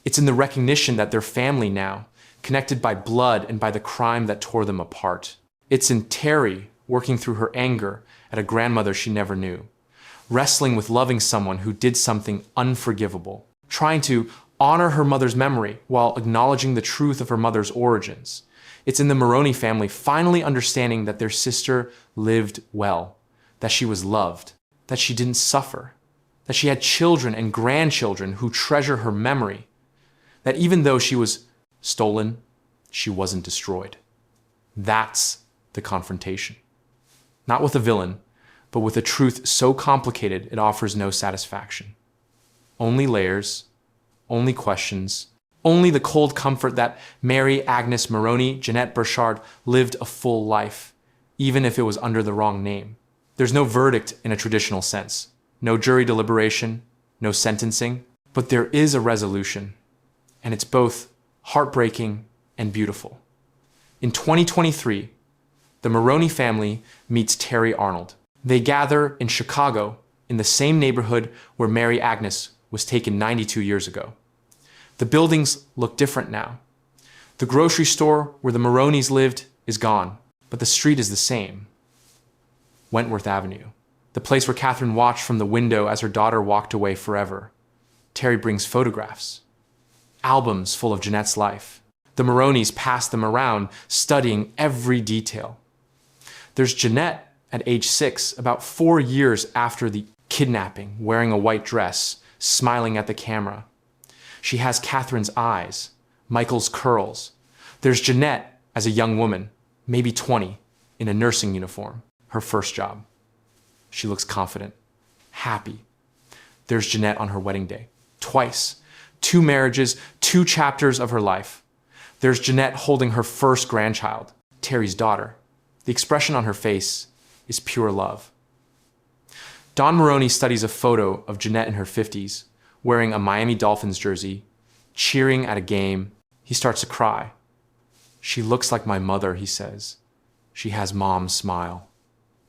It's in the recognition that they're family now, connected by blood and by the crime that tore them apart. It's in Terry working through her anger at a grandmother she never knew, wrestling with loving someone who did something unforgivable, trying to honor her mother's memory while acknowledging the truth of her mother's origins. It's in the Maroney family finally understanding that their sister lived well, that she was loved, that she didn't suffer, that she had children and grandchildren who treasure her memory, that even though she was stolen, she wasn't destroyed. That's the confrontation. Not with a villain, but with a truth so complicated it offers no satisfaction. Only layers, only questions, only the cold comfort that Mary Agnes Maroney, Jeanette Burchard, lived a full life, even if it was under the wrong name. There's no verdict in a traditional sense, no jury deliberation, no sentencing, but there is a resolution, and it's both heartbreaking and beautiful. In 2023, the Maroney family meets Terry Arnold. They gather in Chicago, in the same neighborhood where Mary Agnes was taken 92 years ago. The buildings look different now. The grocery store where the Maroneys lived is gone, but the street is the same. Wentworth Avenue, the place where Catherine watched from the window as her daughter walked away forever. Terry brings photographs, albums full of Jeanette's life. The Maroneys pass them around, studying every detail. There's Jeanette at age 6, about 4 years after the kidnapping, wearing a white dress, smiling at the camera. She has Catherine's eyes, Michael's curls. There's Jeanette as a young woman, maybe 20, in a nursing uniform, her first job. She looks confident, happy. There's Jeanette on her wedding day, twice, 2 marriages, 2 chapters of her life. There's Jeanette holding her first grandchild, Terry's daughter. The expression on her face is pure love. Don Maroney studies a photo of Jeanette in her 50s, wearing a Miami Dolphins jersey, cheering at a game. He starts to cry. She looks like my mother, he says. She has Mom's smile.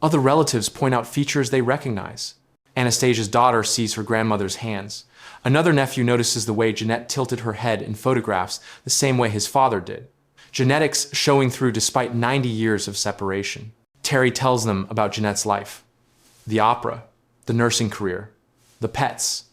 Other relatives point out features they recognize. Anastasia's daughter sees her grandmother's hands. Another nephew notices the way Jeanette tilted her head in photographs the same way his father did. Genetics showing through despite 90 years of separation. Terry tells them about Jeanette's life. The opera, the nursing career, the pets,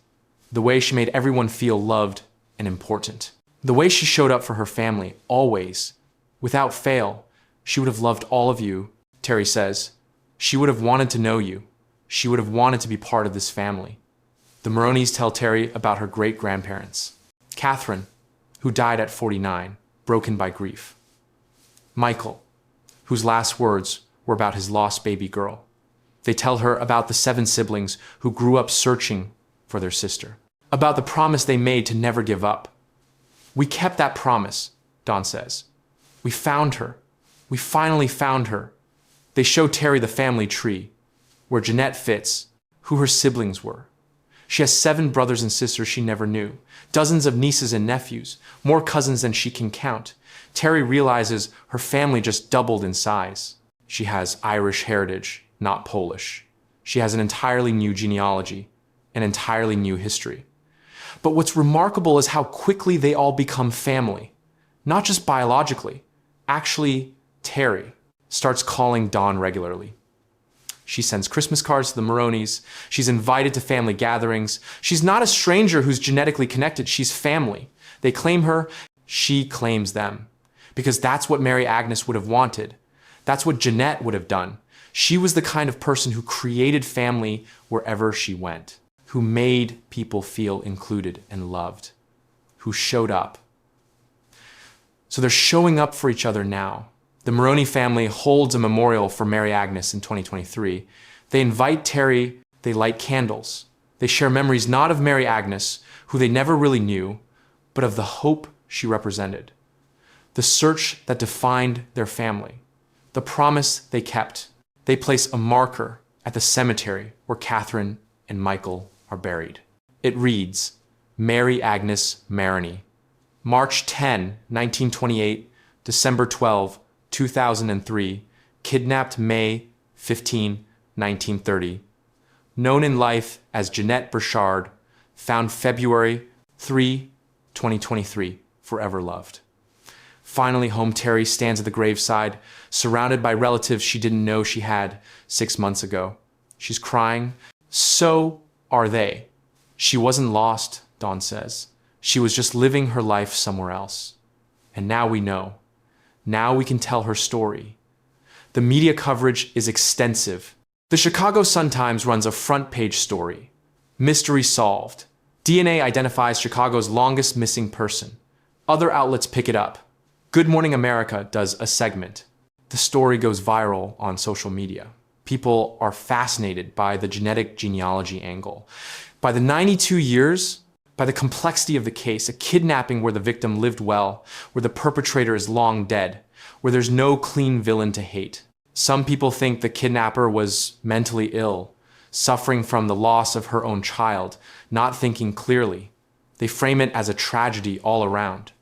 the way she made everyone feel loved and important. The way she showed up for her family, always. Without fail, she would have loved all of you, Terry says. She would have wanted to know you. She would have wanted to be part of this family. The Maroneys tell Terry about her great-grandparents. Catherine, who died at 49, broken by grief. Michael, whose last words were about his lost baby girl. They tell her about the 7 siblings who grew up searching for their sister. about the promise they made to never give up. We kept that promise, Dawn says. We found her. We finally found her. They show Terry the family tree, where Jeanette fits, who her siblings were. She has 7 brothers and sisters she never knew, dozens of nieces and nephews, more cousins than she can count. Terry realizes her family just doubled in size. She has Irish heritage, not Polish. She has an entirely new genealogy, an entirely new history. But what's remarkable is how quickly they all become family. Not just biologically. Actually, Terry starts calling Dawn regularly. She sends Christmas cards to the Maroneys. She's invited to family gatherings. She's not a stranger who's genetically connected. She's family. They claim her. She claims them. Because that's what Mary Agnes would have wanted. That's what Jeanette would have done. She was the kind of person who created family wherever she went, who made people feel included and loved, who showed up. So they're showing up for each other now. The Maroney family holds a memorial for Mary Agnes in 2023. They invite Terry, they light candles. They share memories not of Mary Agnes, who they never really knew, but of the hope she represented. The search that defined their family. The promise they kept. They place a marker at the cemetery where Catherine and Michael are buried. It reads, Mary Agnes Maroney, March 10, 1928, December 12, 2003, kidnapped May 15, 1930. Known in life as Jeanette Burchard, found February 3, 2023, forever loved. Finally home, Terry stands at the graveside, surrounded by relatives she didn't know she had 6 months ago. She's crying. So are they. She wasn't lost, Dawn says. She was just living her life somewhere else. And now we know. Now we can tell her story. The media coverage is extensive. The Chicago Sun-Times runs a front-page story. Mystery solved. DNA identifies Chicago's longest missing person. Other outlets pick it up. Good Morning America does a segment. The story goes viral on social media. People are fascinated by the genetic genealogy angle. By the 92 years, by the complexity of the case, a kidnapping where the victim lived well, where the perpetrator is long dead, where there's no clean villain to hate. Some people think the kidnapper was mentally ill, suffering from the loss of her own child, not thinking clearly. They frame it as a tragedy all around.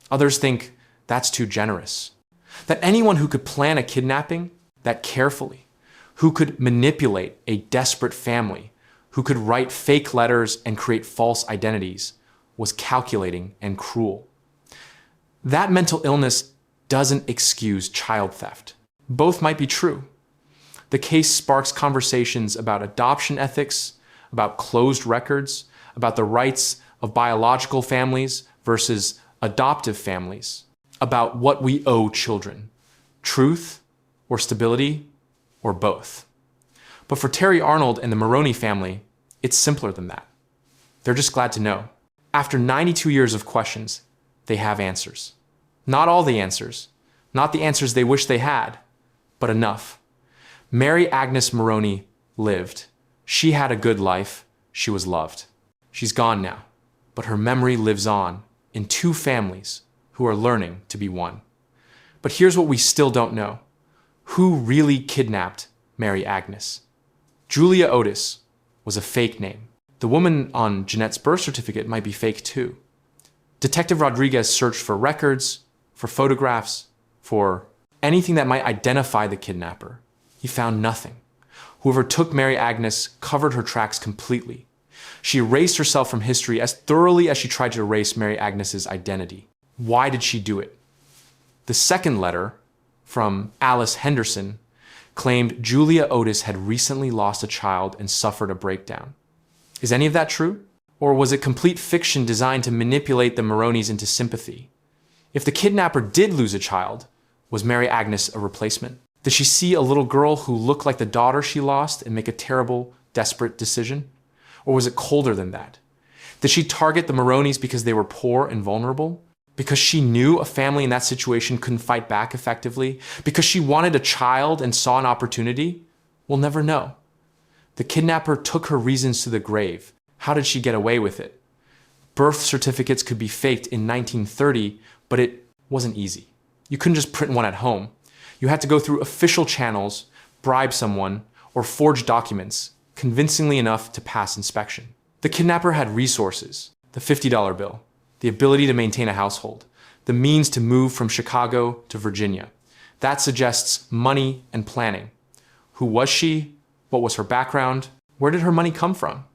Others think that's too generous. That anyone who could plan a kidnapping that carefully, who could manipulate a desperate family, who could write fake letters and create false identities, was calculating and cruel. That mental illness doesn't excuse child theft. Both might be true. The case sparks conversations about adoption ethics, about closed records, about the rights of biological families versus adoptive families, about what we owe children, truth or stability or both. But for Terry Arnold and the Maroney family, it's simpler than that. They're just glad to know. After 92 years of questions, they have answers. Not all the answers, not the answers they wish they had, but enough. Mary Agnes Maroney lived. She had a good life. She was loved. She's gone now, but her memory lives on in 2 families who are learning to be one. But here's what we still don't know. Who really kidnapped Mary Agnes? Julia Otis was a fake name. The woman on Jeanette's birth certificate might be fake too. Detective Rodriguez searched for records, for photographs, for anything that might identify the kidnapper. He found nothing. Whoever took Mary Agnes covered her tracks completely. She erased herself from history as thoroughly as she tried to erase Mary Agnes's identity. Why did she do it? The second letter, from Alice Henderson, claimed Julia Otis had recently lost a child and suffered a breakdown. Is any of that true? Or was it complete fiction designed to manipulate the Maroneys into sympathy? If the kidnapper did lose a child, was Mary Agnes a replacement? Did she see a little girl who looked like the daughter she lost and make a terrible, desperate decision? Or was it colder than that? Did she target the Maroneys because they were poor and vulnerable? Because she knew a family in that situation couldn't fight back effectively? Because she wanted a child and saw an opportunity? We'll never know. The kidnapper took her reasons to the grave. How did she get away with it? Birth certificates could be faked in 1930, but it wasn't easy. You couldn't just print one at home. You had to go through official channels, bribe someone, or forge documents, convincingly enough to pass inspection. The kidnapper had resources: the $50 bill, the ability to maintain a household, the means to move from Chicago to Virginia. That suggests money and planning. Who was she? What was her background? Where did her money come from?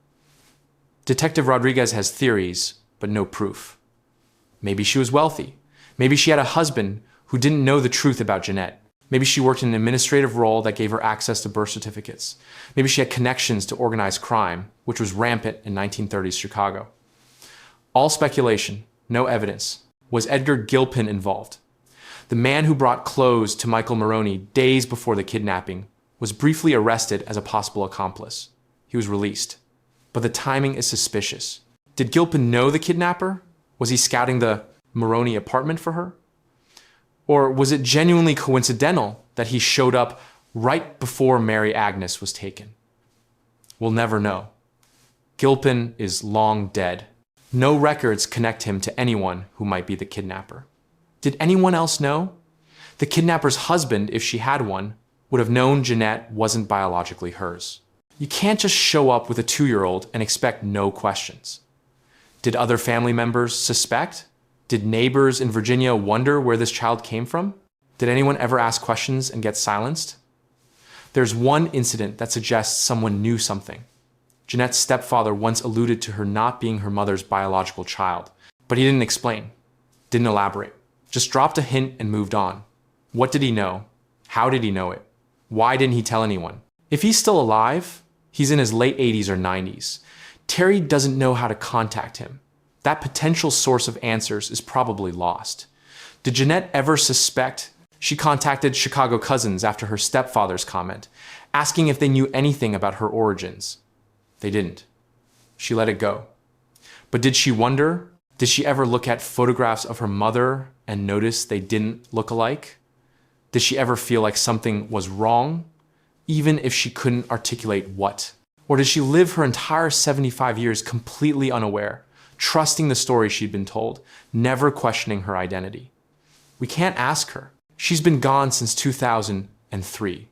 Detective Rodriguez has theories, but no proof. Maybe she was wealthy. Maybe she had a husband who didn't know the truth about Jeanette. Maybe she worked in an administrative role that gave her access to birth certificates. Maybe she had connections to organized crime, which was rampant in 1930s Chicago. All speculation, no evidence. Was Edgar Gilpin involved? The man who brought clothes to Michael Maroney days before the kidnapping was briefly arrested as a possible accomplice. He was released. But the timing is suspicious. Did Gilpin know the kidnapper? Was he scouting the Maroney apartment for her? Or was it genuinely coincidental that he showed up right before Mary Agnes was taken? We'll never know. Gilpin is long dead. No records connect him to anyone who might be the kidnapper. Did anyone else know? The kidnapper's husband, if she had one, would have known Jeanette wasn't biologically hers. You can't just show up with a 2-year-old and expect no questions. Did other family members suspect? Did neighbors in Virginia wonder where this child came from? Did anyone ever ask questions and get silenced? There's one incident that suggests someone knew something. Jeanette's stepfather once alluded to her not being her mother's biological child, but he didn't explain, didn't elaborate, just dropped a hint and moved on. What did he know? How did he know it? Why didn't he tell anyone? If he's still alive, he's in his late 80s or 90s. Terry doesn't know how to contact him. That potential source of answers is probably lost. Did Jeanette ever suspect? She contacted Chicago cousins after her stepfather's comment, asking if they knew anything about her origins. They didn't. She let it go. But did she wonder? Did she ever look at photographs of her mother and notice they didn't look alike? Did she ever feel like something was wrong, even if she couldn't articulate what? Or did she live her entire 75 years completely unaware, trusting the story she'd been told, never questioning her identity? We can't ask her. She's been gone since 2003.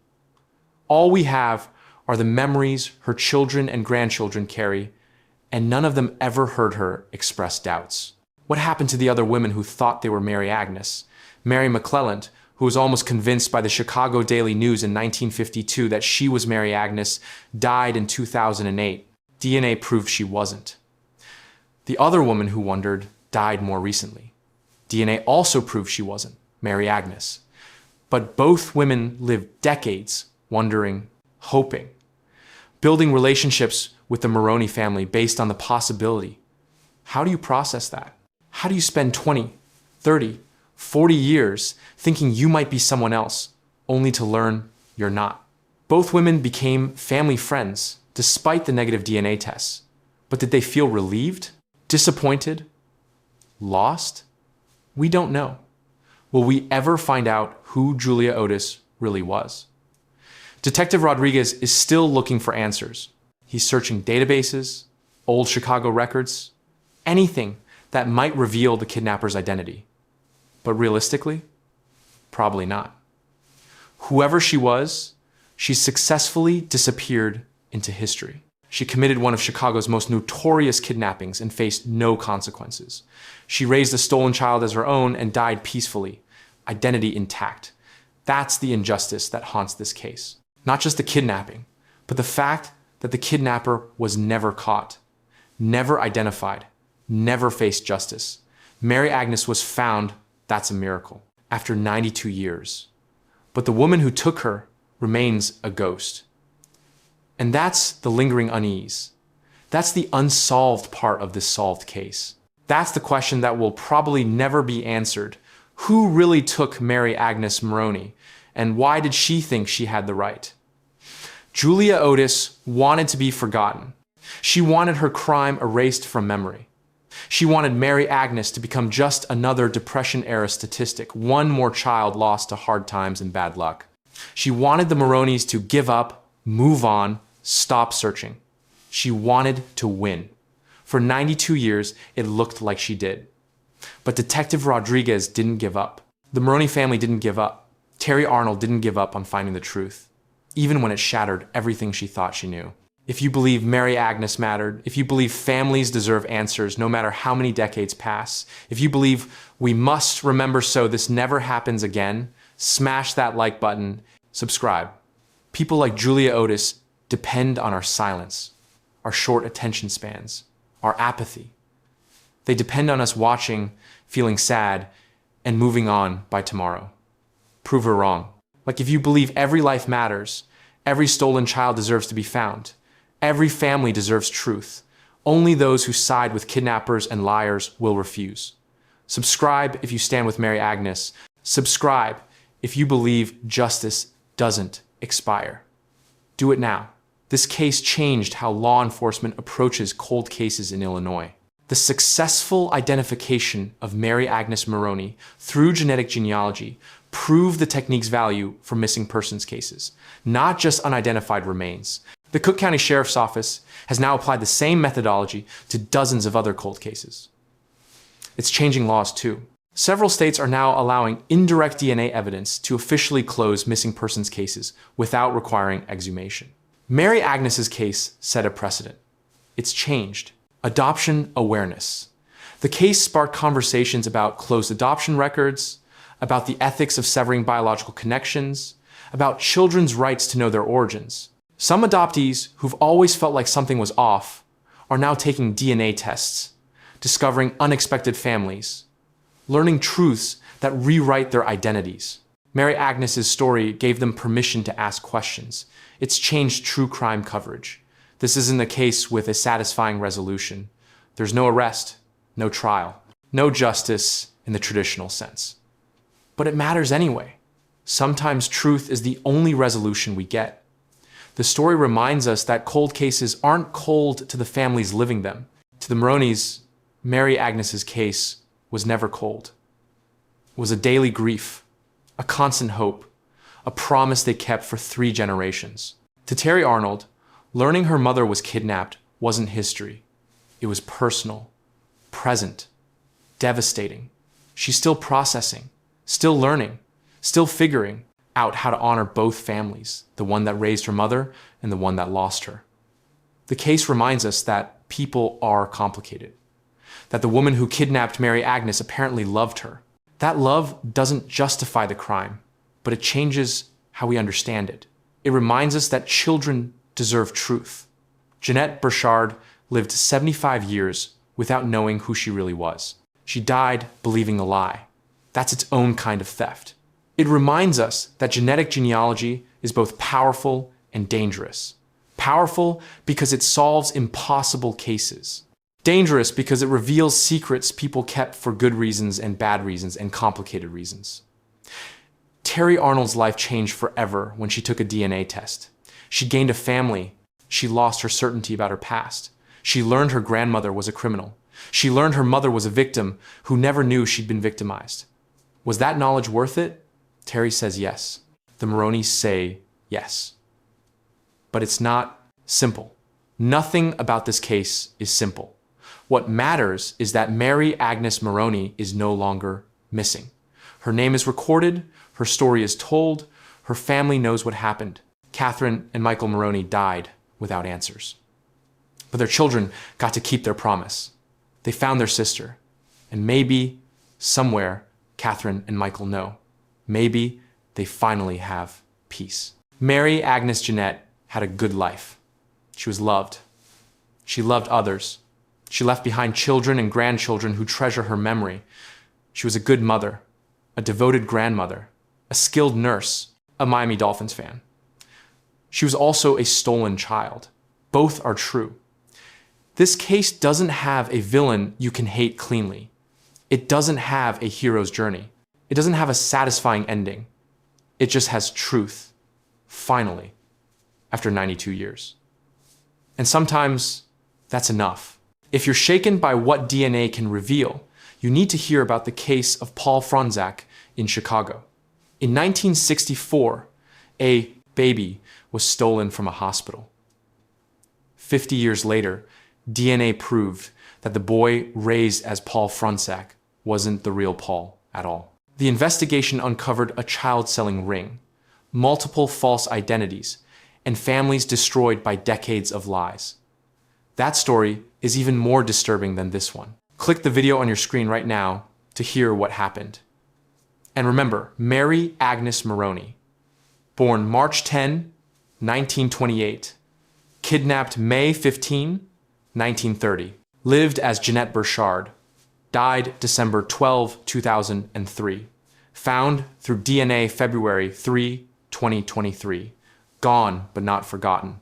All we have are the memories her children and grandchildren carry, and none of them ever heard her express doubts. What happened to the other women who thought they were Mary Agnes? Mary McClelland, who was almost convinced by the Chicago Daily News in 1952 that she was Mary Agnes, died in 2008. DNA proved she wasn't. The other woman who wondered died more recently. DNA also proved she wasn't Mary Agnes. But both women lived decades wondering, hoping, building relationships with the Maroney family based on the possibility. How do you process that? How do you spend 20, 30, 40 years thinking you might be someone else, only to learn you're not? Both women became family friends despite the negative DNA tests. But did they feel relieved? Disappointed? Lost? We don't know. Will we ever find out who Julia Otis really was? Detective Rodriguez is still looking for answers. He's searching databases, old Chicago records, anything that might reveal the kidnapper's identity. But realistically, probably not. Whoever she was, she successfully disappeared into history. She committed one of Chicago's most notorious kidnappings and faced no consequences. She raised a stolen child as her own and died peacefully, identity intact. That's the injustice that haunts this case. Not just the kidnapping, but the fact that the kidnapper was never caught, never identified, never faced justice. Mary Agnes was found, that's a miracle, after 92 years. But the woman who took her remains a ghost. And that's the lingering unease. That's the unsolved part of this solved case. That's the question that will probably never be answered. Who really took Mary Agnes Maroney, and why did she think she had the right? Julia Otis wanted to be forgotten. She wanted her crime erased from memory. She wanted Mary Agnes to become just another Depression-era statistic, one more child lost to hard times and bad luck. She wanted the Maroneys to give up, move on, stop searching. She wanted to win. For 92 years, it looked like she did. But Detective Rodriguez didn't give up. The Maroney family didn't give up. Terry Arnold didn't give up on finding the truth, even when it shattered everything she thought she knew. If you believe Mary Agnes mattered, if you believe families deserve answers no matter how many decades pass, if you believe we must remember so this never happens again, smash that like button, subscribe. People like Julia Otis depend on our silence, our short attention spans, our apathy. They depend on us watching, feeling sad, and moving on by tomorrow. Prove her wrong. Like if you believe every life matters, every stolen child deserves to be found, every family deserves truth, only those who side with kidnappers and liars will refuse. Subscribe if you stand with Mary Agnes. Subscribe if you believe justice doesn't expire. Do it now. This case changed how law enforcement approaches cold cases in Illinois. The successful identification of Mary Agnes Maroney through genetic genealogy proved the technique's value for missing persons cases, not just unidentified remains. The Cook County Sheriff's Office has now applied the same methodology to dozens of other cold cases. It's changing laws too. Several states are now allowing indirect DNA evidence to officially close missing persons cases without requiring exhumation. Mary Agnes's case set a precedent. It's changed. Adoption awareness. The case sparked conversations about closed adoption records, about the ethics of severing biological connections, about children's rights to know their origins. Some adoptees who've always felt like something was off are now taking DNA tests, discovering unexpected families, learning truths that rewrite their identities. Mary Agnes's story gave them permission to ask questions. It's changed true crime coverage. This isn't a case with a satisfying resolution. There's no arrest, no trial, no justice in the traditional sense. But it matters anyway. Sometimes truth is the only resolution we get. The story reminds us that cold cases aren't cold to the families living them. To the Maroneys, Mary Agnes's case was never cold. It was a daily grief, a constant hope, a promise they kept for 3 generations. To Terry Arnold, learning her mother was kidnapped wasn't history. It was personal, present, devastating. She's still processing, still learning, still figuring out how to honor both families, the one that raised her mother and the one that lost her. The case reminds us that people are complicated, that the woman who kidnapped Mary Agnes apparently loved her. That love doesn't justify the crime, but it changes how we understand it. It reminds us that children deserve truth. Jeanette Burchard lived 75 years without knowing who she really was. She died believing a lie. That's its own kind of theft. It reminds us that genetic genealogy is both powerful and dangerous. Powerful because it solves impossible cases. Dangerous because it reveals secrets people kept for good reasons and bad reasons and complicated reasons. Terry Arnold's life changed forever when she took a DNA test. She gained a family. She lost her certainty about her past. She learned her grandmother was a criminal. She learned her mother was a victim who never knew she'd been victimized. Was that knowledge worth it? Terry says yes. The Maroneys say yes. But it's not simple. Nothing about this case is simple. What matters is that Mary Agnes Maroney is no longer missing. Her name is recorded, her story is told, her family knows what happened. Catherine and Michael Maroney died without answers. But their children got to keep their promise. They found their sister. And maybe, somewhere, Catherine and Michael know. Maybe they finally have peace. Mary Agnes Jeanette had a good life. She was loved. She loved others. She left behind children and grandchildren who treasure her memory. She was a good mother, a devoted grandmother, a skilled nurse, a Miami Dolphins fan. She was also a stolen child. Both are true. This case doesn't have a villain you can hate cleanly. It doesn't have a hero's journey. It doesn't have a satisfying ending. It just has truth, finally, after 92 years. And sometimes that's enough. If you're shaken by what DNA can reveal, you need to hear about the case of Paul Fronczak in Chicago. In 1964, a baby was stolen from a hospital. 50 years later, DNA proved that the boy raised as Paul Frunzak wasn't the real Paul at all. The investigation uncovered a child-selling ring, multiple false identities, and families destroyed by decades of lies. That story is even more disturbing than this one. Click the video on your screen right now to hear what happened. And remember, Mary Agnes Maroney, born March 10, 1928, kidnapped May 15, 1930, lived as Jeanette Burchard, died December 12, 2003, found through DNA February 3, 2023, gone but not forgotten.